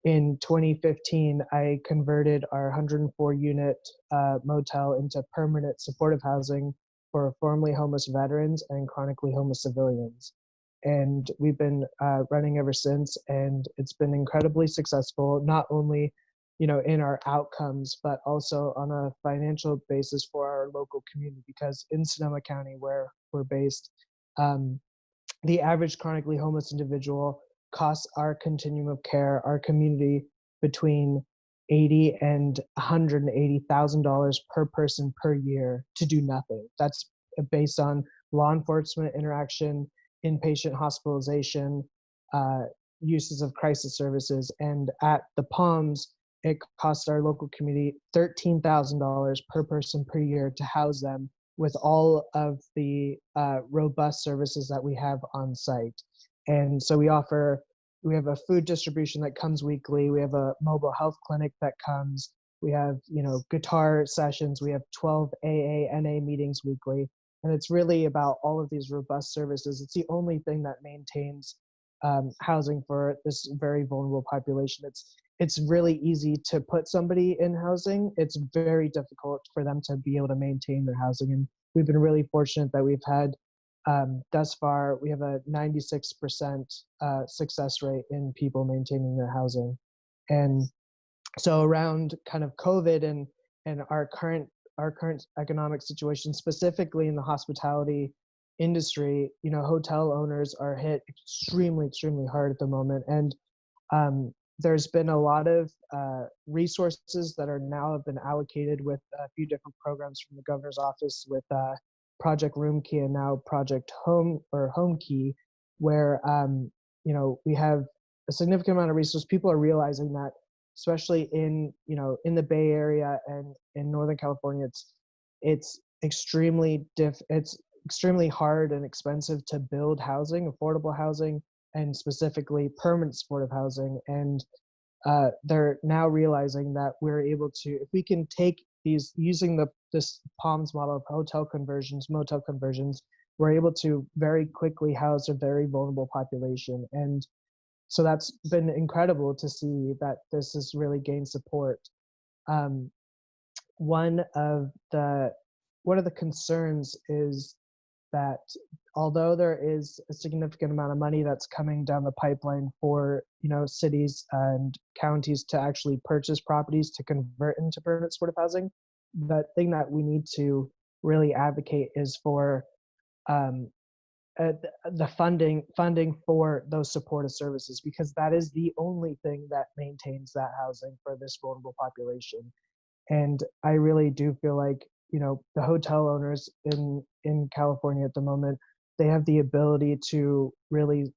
in 2015, I converted our 104 unit motel into permanent supportive housing for formerly homeless veterans and chronically homeless civilians. And we've been running ever since, and it's been incredibly successful, not only in our outcomes, but also on a financial basis for our local community. Because in Sonoma County, where we're based, um, the average chronically homeless individual costs our continuum of care, our community, between $80 and $180,000 per person per year to do nothing. That's based on law enforcement interaction, inpatient hospitalization, uh, uses of crisis services, and at the Palms, it costs our local community $13,000 per person per year to house them with all of the robust services that we have on site. And so we have a food distribution that comes weekly. We have a mobile health clinic that comes. We have, guitar sessions. We have 12 AA, NA meetings weekly. And it's really about all of these robust services. It's the only thing that maintains housing for this very vulnerable population. It's really easy to put somebody in housing. It's very difficult for them to be able to maintain their housing. And we've been really fortunate that we've had thus far, we have a 96% success rate in people maintaining their housing. And so around kind of COVID and our current economic situation, specifically in the hospitality industry, hotel owners are hit extremely hard at the moment. And there's been a lot of resources that are now have been allocated with a few different programs from the governor's office with Project Room Key and now Project Home Key, where we have a significant amount of resources. People are realizing that, especially in the Bay Area and in Northern California, it's extremely hard and expensive to build housing, affordable housing, and specifically permanent supportive housing. And they're now realizing that we're able to, if we can take these, using this Palms model of hotel conversions, motel conversions, we're able to very quickly house a very vulnerable population. And so that's been incredible to see that this has really gained support. One of the concerns is that although there is a significant amount of money that's coming down the pipeline for cities and counties to actually purchase properties to convert into permanent supportive housing, the thing that we need to really advocate is for the funding for those supportive services, because that is the only thing that maintains that housing for this vulnerable population. And I really do feel like the hotel owners in California at the moment, they have the ability to really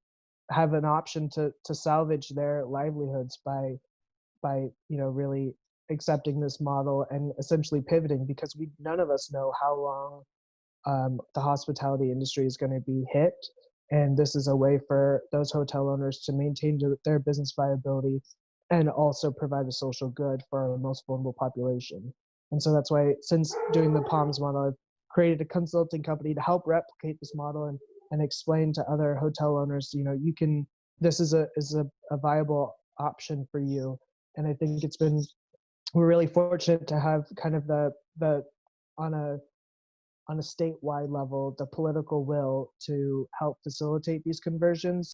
have an option to salvage their livelihoods by really accepting this model and essentially pivoting, because none of us know how long the hospitality industry is going to be hit. And this is a way for those hotel owners to maintain their business viability and also provide a social good for our most vulnerable population. And so that's why, since doing the Palms model, I've created a consulting company to help replicate this model and explain to other hotel owners, this is a viable option for you. And I think we're really fortunate to have kind of on a statewide level, the political will to help facilitate these conversions.